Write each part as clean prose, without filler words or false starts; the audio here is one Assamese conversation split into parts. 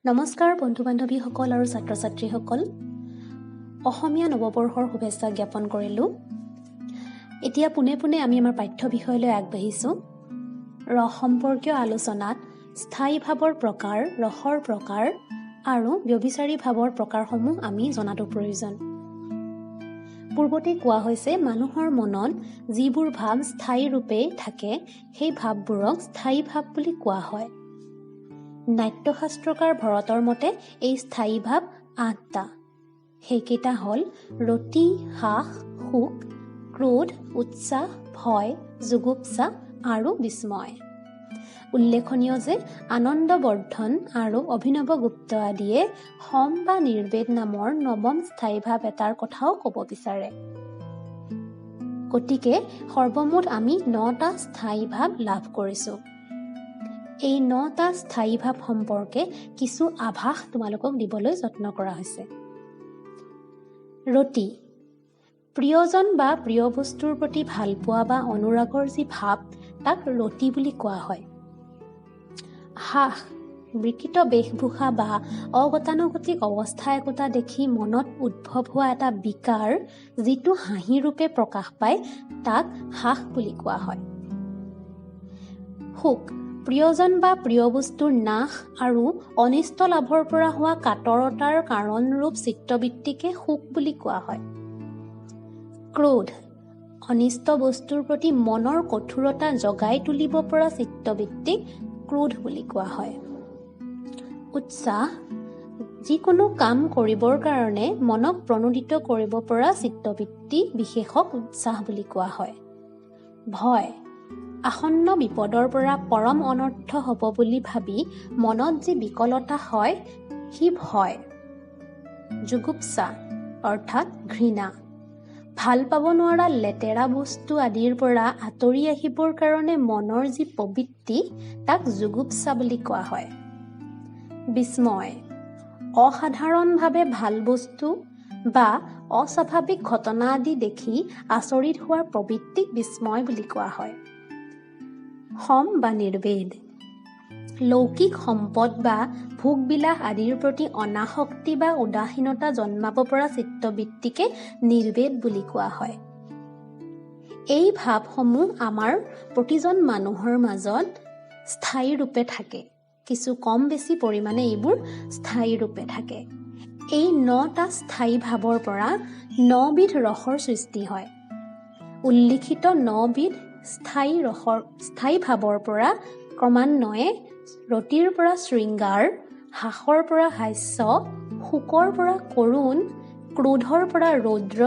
নমস্কাৰ বন্ধু-বান্ধৱীসকল আৰু ছাত্ৰ-ছাত্ৰীসকল। অসমীয়া নৱবৰ্ষৰ শুভেচ্ছা জ্ঞাপন কৰিলোঁ। এতিয়া পোনে পোনে আমি আমাৰ পাঠ্য বিষয়লৈ আগবাঢ়িছোঁ। ৰস সম্পৰ্কীয় আলোচনাত স্থায়ী ভাৱৰ প্ৰকাৰ, ৰসৰ প্ৰকাৰ আৰু ব্যভিচাৰী ভাৱৰ প্ৰকাৰসমূহ আমি জনাটো প্ৰয়োজন। পূৰ্বতে কোৱা হৈছে মানুহৰ মনত যিবোৰ ভাৱ স্থায়ী ৰূপে থাকে সেই ভাৱবোৰক স্থায়ী ভাৱ বুলি কোৱা হয়। নাট্যশাস্ত্ৰকাৰ ভৰতৰ মতে এই স্থায়ী ভাৱ ৮টা। সেইকেইটা হ'ল ৰতি, হাস, সুখ, ক্ৰোধ, উৎসাহ, ভয়, জুগুপ্সা আৰু বিস্ময়। উল্লেখনীয় যে আনন্দবৰ্ধন আৰু অভিনৱগুপ্ত আদিয়ে সম বা নিৰ্বেদ নামৰ নৱম স্থায়ী ভাৱ এটাৰ কথাও ক'ব বিচাৰে। গতিকে সৰ্বমুঠ আমি ৯টা স্থায়ী ভাৱ লাভ কৰিছোঁ। এই ৯টা স্থায়ী ভাৱ সম্পৰ্কে কিছু আভাস তোমালোকক দিবলৈ যত্ন কৰা হৈছে। ৰতি, প্ৰিয়জন বা প্ৰিয় বস্তুৰ প্ৰতি ভালপোৱা বা অনুৰাগৰ যি ভাৱ তাক ৰতি বুলি কোৱা হয়। হাস, বিকৃত বেশভূষা বা অগতানুগতিক অৱস্থা একোটা দেখি মনত উদ্ভৱ হোৱা এটা বিকাৰ যিটো হাঁহি ৰূপে প্ৰকাশ পায় তাক হাস বুলি কোৱা হয়। সুখ, প্ৰিয়জন বা প্ৰিয় বস্তুৰ নাশ আৰু অনিষ্ট লাভৰ পৰা হোৱা কাতৰতাৰ কাৰণৰূপ চিত্তবৃত্তিকে সুখ বুলি কোৱা হয়। ক্ৰোধ, অনিষ্ট বস্তুৰ প্ৰতি মনৰ কঠোৰতা জগাই তুলিব পৰা চিত্তবৃত্তিক ক্ৰোধ বুলি কোৱা হয়। উৎসাহ, যিকোনো কাম কৰিবৰ কাৰণে মনক প্ৰণোদিত কৰিব পৰা চিত্তবৃত্তি বিশেষক উৎসাহ বুলি কোৱা হয়। ভয়, আসন্ন বিপদৰ পৰা পৰম অনৰ্থ হ'ব বুলি ভাবি মনত যি বিকলতা হয় সি ভয়। জুগুপ্সা অৰ্থাৎ ঘৃণা, ভাল পাব নোৱাৰা লেতেৰা বস্তু আদিৰ পৰা আঁতৰি আহিবৰ কাৰণে মনৰ যি প্ৰবৃত্তি তাক জুগুপ্সা বুলি কোৱা হয়। বিস্ময়, অসাধাৰণভাৱে ভাল বস্তু বা অস্বাভাৱিক ঘটনা আদি দেখি আচৰিত হোৱাৰ প্ৰবৃত্তিক বিস্ময় বুলি কোৱা হয়। সম বা নিৰ্বেদ, লৌকিক সম্পদ বা ভোগবিলাস আদিৰ প্ৰতি অনাসক্তি বা উদাসীনতা জন্মাব পৰা চিত্তবৃত্তিকে নিৰ্বেদ বুলি কোৱা হয়। এই ভাৱসমূহ আমাৰ প্ৰতিজন মানুহৰ মাজত স্থায়ী ৰূপে থাকে। কিছু কম বেছি পৰিমাণে এইবোৰ স্থায়ী ৰূপে থাকে। এই ৯টা স্থায়ী ভাৱৰ পৰা ৯বিধ ৰসৰ সৃষ্টি হয়। উল্লিখিত ৯বিধ স্থায়ী ভাৱৰ পৰা ক্ৰমান্বয়ে ৰতিৰ পৰা শৃংগাৰ, হাসৰ পৰা হাস্য, সুখৰ পৰা কৰুণ, ক্ৰোধৰ পৰা ৰৌদ্ৰ,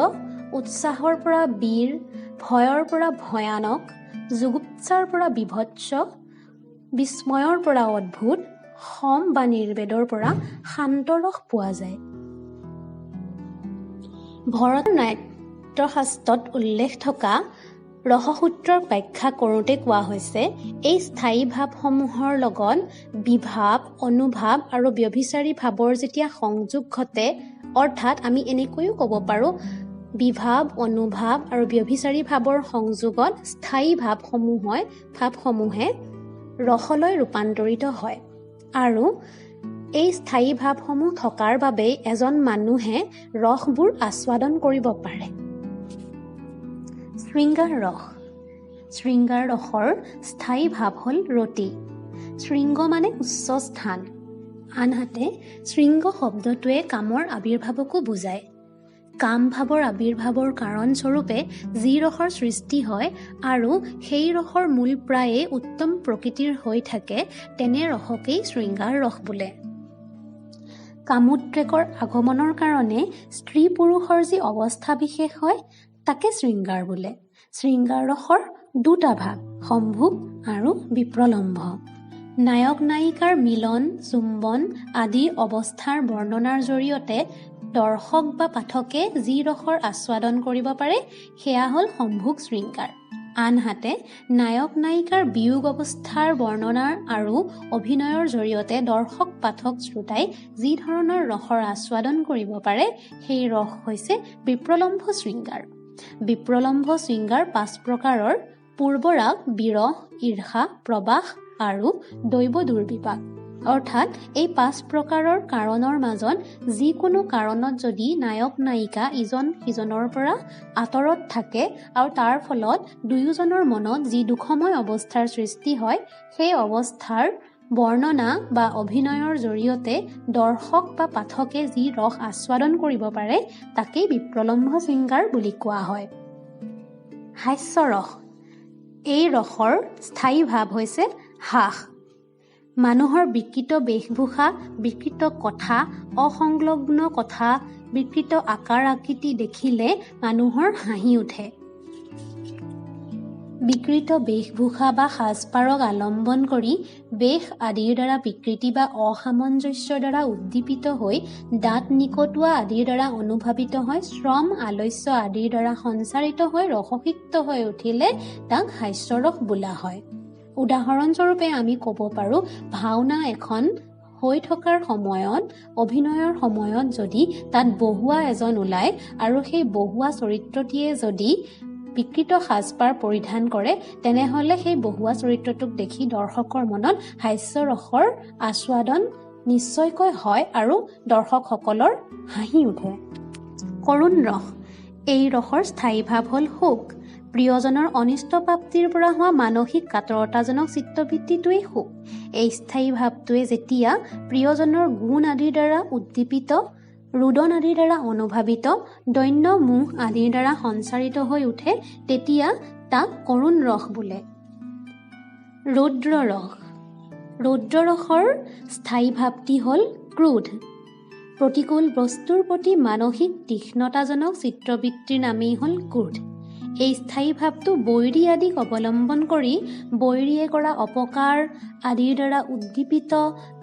উৎসাহৰ পৰা বীৰ, ভয়ৰ পৰা ভয়ানক, জুগুপ্সাৰ পৰা বিভৎস, বিস্ময়ৰ পৰা অদ্ভুত, সম বা নিৰ্বেদৰ পৰা শান্ত ৰস পোৱা যায়। ভৰতৰ নাট্যশাস্ত্ৰত উল্লেখ থকা ৰসসূত্ৰৰ ব্যাখ্যা কৰোঁতে কোৱা হৈছে এই স্থায়ী ভাৱসমূহৰ লগত বিভাৱ, অনুভাৱ আৰু ব্যভিচাৰী ভাৱৰ যেতিয়া সংযোগ ঘটে, অৰ্থাৎ আমি এনেকৈও ক'ব পাৰোঁ বিভাৱ, অনুভাৱ আৰু ব্যভিচাৰী ভাৱৰ সংযোগত স্থায়ী ভাৱসমূহে ৰসলৈ ৰূপান্তৰিত হয় আৰু এই স্থায়ী ভাৱসমূহ থকাৰ বাবেই এজন মানুহে ৰসবোৰ আস্বাদন কৰিব পাৰে। শৃংগাৰ ৰস, শৃংগাৰ ৰসৰ স্থায়ী ভাৱ হ'ল ৰতি। শৃংগ মানে উচ্চ স্থান, আনহাতে শৃংগ শব্দটোৱে কামৰ আবিৰ্ভাৱকো বুজায়। কাম ভাৱৰ আবিৰ্ভাৱৰ কাৰণস্বৰূপে যি ৰসৰ সৃষ্টি হয় আৰু সেই ৰসৰ মূল প্ৰায়ে উত্তম প্ৰকৃতিৰ হৈ থাকে তেনে ৰসকেই শৃংগাৰ ৰস বোলে। কামোদ্ৰেকৰ আগমনৰ কাৰণে স্ত্ৰী পুৰুষৰ যি অৱস্থা বিশেষ হয় তাকে শৃংগাৰ বোলে। শৃংগাৰ ৰসৰ ২টা ভাগ, সম্ভোগ আৰু বিপ্ৰলম্ভ। নায়ক নায়িকাৰ মিলন, চুম্বন আদি অৱস্থাৰ বৰ্ণনাৰ জৰিয়তে দৰ্শক বা পাঠকে যি ৰসৰ আস্বাদন কৰিব পাৰে সেয়া হ'ল সম্ভোগ শৃংগাৰ। আনহাতে নায়ক নায়িকাৰ বিয়োগ অৱস্থাৰ বৰ্ণনা আৰু অভিনয়ৰ জৰিয়তে দৰ্শক পাঠক শ্ৰোতাই যি ধৰণৰ ৰসৰ আস্বাদন কৰিব পাৰে সেই ৰস হৈছে বিপ্ৰলম্ভ শৃংগাৰ। বিপ্ৰলম্ভ শৃংগাৰ ৫ প্ৰকাৰৰ: পূৰ্বৰাগ, বিৰহ, ঈৰ্ষা, প্ৰবাস আৰু দৈৱ দুৰ্বিপাক। অৰ্থাৎ এই 5 প্ৰকাৰৰ কাৰণৰ মাজত যিকোনো কাৰণত যদি নায়ক নায়িকা ইজন সিজনৰ পৰা আঁতৰত থাকে আৰু তাৰ ফলত দুয়োজনৰ মনত যি দুখময় অৱস্থাৰ সৃষ্টি হয়, সেই অৱস্থাৰ বৰ্ণনা বা অভিনয়ৰ জৰিয়তে দৰ্শক বা পাঠকে যি ৰস আস্বাদন কৰিব পাৰে তাকেই বিপ্ৰলম্ভ শৃংগাৰ বুলি কোৱা হয়। হাস্যৰস। এই ৰসৰ স্থায়ী ভাৱ হৈছে হাস। মানুহৰ বিকৃত বেশভূষা, বিকৃত কথা, অসংলগ্ন কথা, বিকৃত আকাৰ আকৃতি দেখিলে মানুহৰ হাঁহি উঠে। বিকৃত বেশভূষা বা সাজপাৰক আলম্বন কৰি বেশ আদিৰ দ্বাৰা বিকৃতি বা অসামঞ্জস্যৰ দ্বাৰা উদ্দীপিত হৈ দাঁত নিকটোৱা আদিৰ দ্বাৰা অনুভাৱিত হৈ শ্ৰম আলস্য আদিৰ দ্বাৰা সঞ্চাৰিত হৈ ৰসসিক্ত হৈ উঠিলে তাক হাস্যৰস বোলা হয়। উদাহৰণস্বৰূপে আমি ক'ব পাৰোঁ, ভাওনা এখন হৈ থকাৰ সময়ত, অভিনয়ৰ সময়ত যদি তাত বহুৱা এজন ওলায় আৰু সেই বহুৱা চৰিত্ৰটিয়ে যদি বিকৃত সাজপাৰ পৰিধান কৰে, তেনেহ'লে সেই বহুৱা চৰিত্ৰটোক দেখি দৰ্শকৰ মনত হাস্যৰসৰ আস্বাদন নিশ্চয়কৈ হয় আৰু দৰ্শকসকলৰ হাঁহি উঠে। কৰুণ ৰস। এই ৰসৰ স্থায়ী ভাৱ হ'ল সুখ। প্ৰিয়জনৰ অনিষ্ট প্ৰাপ্তিৰ পৰা হোৱা মানসিক কাতৰতাজনক চিত্তবৃত্তিটোৱেই সুখ। এই স্থায়ী ভাৱটোৱে যেতিয়া প্ৰিয়জনৰ গুণ আদিৰ দ্বাৰা উদ্দীপিত, ৰুদন আদিৰ দ্বাৰা অনুভাৱিত, দৈন্য মোহ আদিৰ দ্বাৰা সঞ্চাৰিত হৈ উঠে, তেতিয়া তাক কৰুণ ৰস বোলে। ৰৌদ্ৰ ৰস। ৰৌদ্ৰ ৰসৰ স্থায়ী ভাৱটি হ'ল ক্ৰোধ। প্ৰতিকূল বস্তুৰ প্ৰতি মানসিক তীক্ষ্ণতাজনক চিত্তবৃত্তিৰ নামেই হ'ল ক্ৰোধ। এই স্থায়ী ভাৱটো বৈৰী আদিক অৱলম্বন কৰি বৈৰীয়ে কৰা অপকাৰ আদিৰ দ্বাৰা উদ্দীপিত,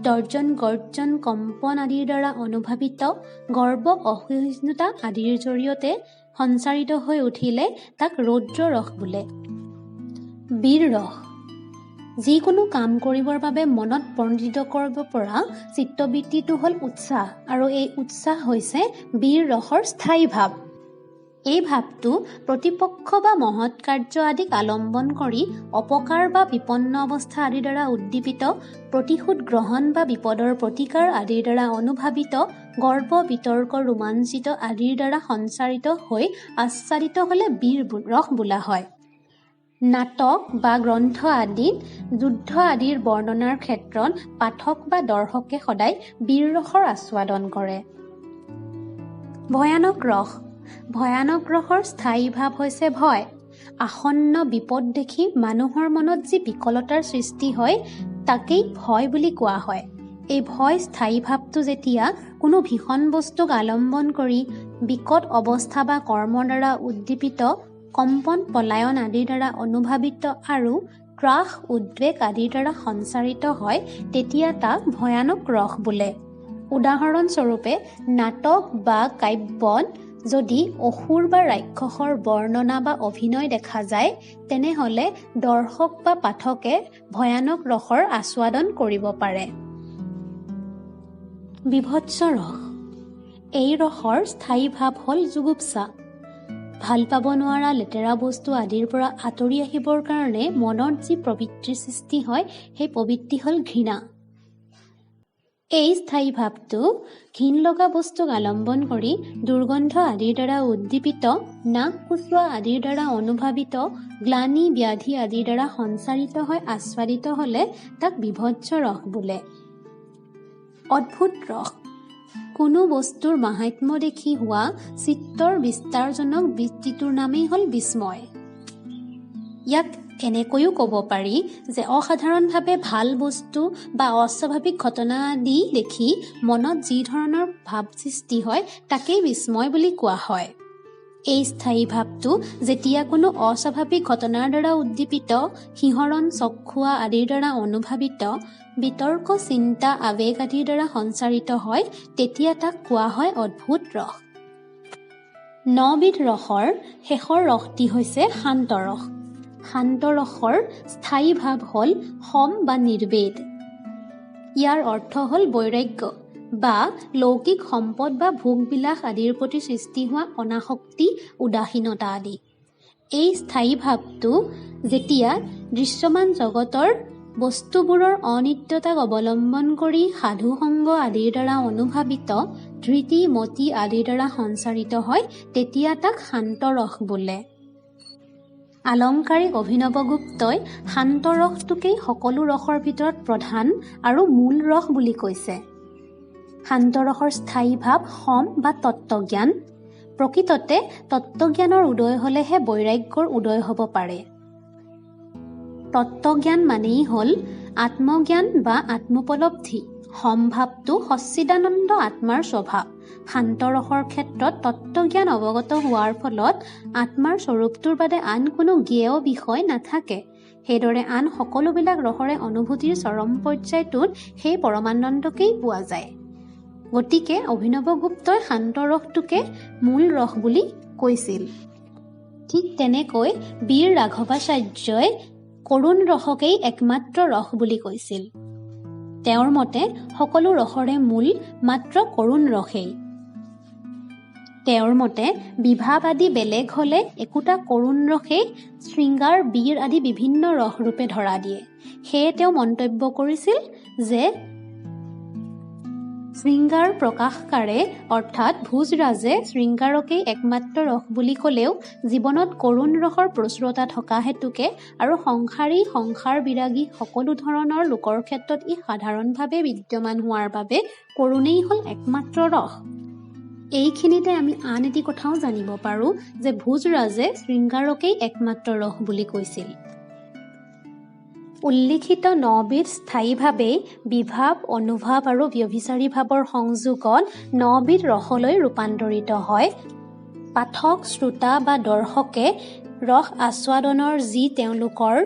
তৰ্জন গৰ্জন কম্পন আদিৰ দ্বাৰা অনুভাৱিত, গৰ্ব অসহিষ্ণুতা আদিৰ জৰিয়তে সঞ্চাৰিত হৈ উঠিলে তাক ৰৌদ্ৰ ৰস বোলে। বীৰ ৰস। যিকোনো কাম কৰিবৰ বাবে মনত প্ৰণোদিত কৰিব পৰা চিত্তবৃত্তিটো হ'ল উৎসাহ, আৰু এই উৎসাহ হৈছে বীৰ ৰসৰ স্থায়ী ভাৱ। এই ভাৱটো প্ৰতিপক্ষ বা মহৎ কাৰ্য আদিক আলম্বন কৰি অপকাৰ বা বিপন্ন অৱস্থা আদিৰ দ্বাৰা উদ্দীপিত, প্ৰতিশোধ গ্ৰহণ বা বিপদৰ প্ৰতিকাৰ আদিৰ দ্বাৰা অনুভাৱিত, গৰ্ব বিতৰ্ক ৰোমাঞ্চিত আদিৰ দ্বাৰা সঞ্চাৰিত হৈ আচ্ছাদিত হ'লে বীৰ ৰস বোলা হয়। নাটক বা গ্ৰন্থ আদিত যুদ্ধ আদিৰ বৰ্ণনাৰ ক্ষেত্ৰত পাঠক বা দৰ্শকে সদায় বীৰ ৰসৰ আস্বাদন কৰে। ভয়ানক ৰস। ভয়ানক ৰসৰ স্থায়ী ভাৱ হৈছে ভয়। আসন্ন বিপদ দেখি মানুহৰ মনত যি বিকলতাৰ সৃষ্টি হয় তাকেই ভয় বুলি কোৱা হয়। এই ভয় স্থায়ী ভাৱটো যেতিয়া কোনো ভীষণ বস্তুক আলম্বন কৰি বিকট অৱস্থা বা কৰ্মৰ দ্বাৰা উদ্দীপিত, কম্পন পলায়ন আদিৰ দ্বাৰা অনুভাৱিত আৰু ত্ৰাস উদ্বেগ আদিৰ দ্বাৰা সঞ্চাৰিত হয়, তেতিয়া তাক ভয়ানক ৰস বোলে। উদাহৰণস্বৰূপে নাটক বা কাব্যত যদি অসুৰ বা ৰাক্ষসৰ বৰ্ণনা বা অভিনয় দেখা যায়, তেনেহ'লে দৰ্শক বা পাঠকে ভয়ানক ৰসৰ আস্বাদন কৰিব পাৰে। বিভৎস ৰস। এই ৰসৰ স্থায়ী ভাৱ হ'ল জুগুপ্সা। ভাল পাব নোৱাৰা লেতেৰা বস্তু আদিৰ পৰা আঁতৰি আহিবৰ কাৰণে মনত যি প্ৰবৃত্তিৰ সৃষ্টি হয়, সেই প্ৰবৃত্তি হ'ল ঘৃণা। এই স্থায়ী ভাৱটো ঘিণ লগা বস্তুক আলম্বন কৰি দুৰ্গন্ধ আদিৰ দ্বাৰা উদ্দীপিত, নাক কোচোৱা আদিৰ দ্বাৰা অনুভাৱিত, গ্লানি ব্যাধি আদিৰ দ্বাৰা সঞ্চাৰিত হৈ আস্বাদিত হ'লে তাক বিভৎস ৰস বোলে। অদ্ভুত ৰস। কোনো বস্তুৰ মাহাত্ম্য দেখি হোৱা চিত্তৰ বিস্তাৰজনক বৃত্তিটোৰ নামেই হ'ল বিস্ময়। ইয়াক এনেকৈও ক'ব পাৰি যে অসাধাৰণভাৱে ভাল বস্তু বা অস্বাভাৱিক ঘটনা আদি দেখি মনত যি ধৰণৰ ভাৱ সৃষ্টি হয় তাকেই বিস্ময় বুলি কোৱা হয়। এই স্থায়ী ভাৱটো যেতিয়া কোনো অস্বাভাৱিক ঘটনাৰ দ্বাৰা উদ্দীপিত, শিহৰণ চক্ষুৱা আদিৰ দ্বাৰা অনুভাৱিত, বিতৰ্ক চিন্তা আৱেগ আদিৰ দ্বাৰা সঞ্চাৰিত হয়, তেতিয়া তাক কোৱা হয় অদ্ভুত ৰস। 9 বিধ ৰসৰ শেষৰ ৰসটি হৈছে শান্ত ৰস। শান্ত ৰসৰ স্থায়ী ভাৱ হ'ল সম বা নিৰ্বেদ। ইয়াৰ অৰ্থ হ'ল বৈৰাগ্য বা লৌকিক সম্পদ বা ভোগবিলাস আদিৰ প্ৰতি সৃষ্টি হোৱা অনাসক্তি, উদাসীনতা আদি। এই স্থায়ী ভাৱটো যেতিয়া দৃশ্যমান জগতৰ বস্তুবোৰৰ অনিত্যতাক অৱলম্বন কৰি সাধুসংগ আদিৰ দ্বাৰা অনুভাৱিত ধৃতি মতি আদিৰ দ্বাৰা সঞ্চাৰিত হয় তেতিয়া তাক শান্ত ৰস বোলে। আলংকাৰিক অভিনৱগুপ্তই শান্ত ৰসটোকেই সকলো ৰসৰ ভিতৰত প্ৰধান আৰু মূল ৰস বুলি কৈছে। শান্ত ৰসৰ স্থায়ী ভাৱ সম বা তত্ত্বজ্ঞান। প্ৰকৃততে তত্ত্বজ্ঞানৰ উদয় হ'লেহে বৈৰাগ্যৰ উদয় হ'ব পাৰে। তত্ত্বজ্ঞান মানেই হ'ল আত্মজ্ঞান বা আত্মোপলব্ধি। সমভাৱটো সচ্চিদানন্দ আত্মাৰ স্বভাৱ। শান্ত ৰসৰ ক্ষেত্ৰত তত্ত্বজ্ঞান অৱগত হোৱাৰ ফলত আত্মাৰ স্বৰূপটোৰ বাদে আন কোনো জ্ঞেয় বিষয় নাথাকে। সেইদৰে আন সকলোবিলাক ৰসৰে অনুভূতিৰ চৰম পৰ্যায়টোত সেই পৰমানন্দকেই পোৱা যায়। গতিকে অভিনৱগুপ্তই শান্ত ৰসটোকে মূল ৰস বুলি কৈছিল। ঠিক তেনেকৈ বীৰ ৰাঘৱাচাৰ্যই কৰুণ ৰসকেই একমাত্ৰ ৰস বুলি কৈছিল। তেওঁৰ মতে সকলো ৰসৰে মূল মাত্ৰ কৰুণ ৰসেই। তেওঁৰ মতে বিভাৱ আদি বেলেগ হ'লে একোটা কৰুণ ৰসেই শৃংগাৰ বীৰ আদি বিভিন্ন ৰসৰূপে ধৰা দিয়ে। সেয়ে তেওঁ মন্তব্য কৰিছিল যে শৃংগাৰ প্ৰকাশকাৰে অৰ্থাৎ ভোজৰাজে শৃংগাৰকেই একমাত্ৰ ৰস বুলি ক'লেও জীৱনত কৰুণ ৰসৰ প্ৰচুৰতা থকা হেতুকে আৰু সংসাৰ বিৰাগী সকলো ধৰণৰ লোকৰ ক্ষেত্ৰত ই সাধাৰণভাৱে বিদ্যমান হোৱাৰ বাবে কৰুণেই হ'ল একমাত্ৰ ৰস। এইখিনিতে আমি আন এটি কথাও জানিব পাৰোঁ যে ভোজৰাজে শৃংগাৰকেই একমাত্ৰ ৰস বুলি কৈছিল। উল্লিখিত ৯বিধ স্থায়ীভাৱেই বিভাৱ অনুভাৱ আৰু ব্যভিচাৰী ভাৱৰ সংযোগত ৯বিধ ৰসলৈ ৰূপান্তৰিত হয়। পাঠক শ্ৰোতা বা দৰ্শকে ৰস আস্বাদনৰ যি তেওঁলোকৰ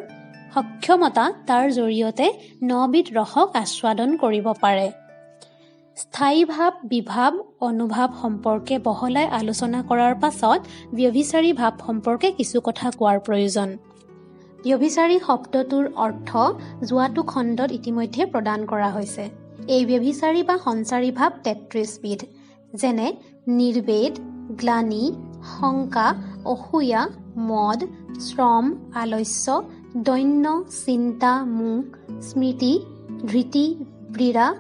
সক্ষমতা তাৰ জৰিয়তে ৯বিধ ৰসক আস্বাদন কৰিব পাৰে। স্থায়ী ভাৱ বিভাৱ অনুভাৱ সম্পৰ্কে বহলাই আলোচনা কৰাৰ পাছত ব্যভিচাৰী ভাৱ সম্পৰ্কে কিছু কথা কোৱাৰ প্ৰয়োজন। ব্যভিচাৰী শব্দটোৰ অৰ্থ যোৱাটো খণ্ডত ইতিমধ্যে প্ৰদান কৰা হৈছে। এই ব্যভিচাৰী বা সঞ্চাৰী ভাৱ ৩৩ বিধ, যেনে নিৰ্বেদ, গ্লানি, শংকা, অসূয়া, মদ, শ্ৰম, আলস্য, দৈন্য, চিন্তা, মোহ, স্মৃতি, ধৃতি, ক্ৰীড়া,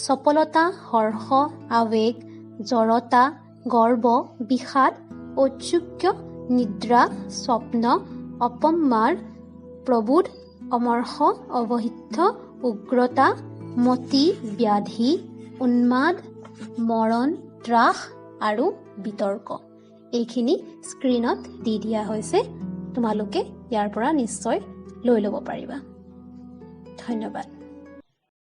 চপলতা, হৰ্ষ, আৱেগ, জড়তা, গৰ্ব, বিষাদ, ঔৎসুক্য, নিদ্ৰা, স্বপ্ন, অপম্মাৰ, প্ৰবোধ, অমৰ্ষ, অৱহিত, উগ্ৰতা, মতি, ব্যাধি, উন্মাদ, মৰণ, ত্ৰাস আৰু বিতৰ্ক। এইখিনি স্ক্ৰীণত দি দিয়া হৈছে। তোমালোকে ইয়াৰ পৰা নিশ্চয় লৈ ল'ব পাৰিবা। ধন্যবাদ।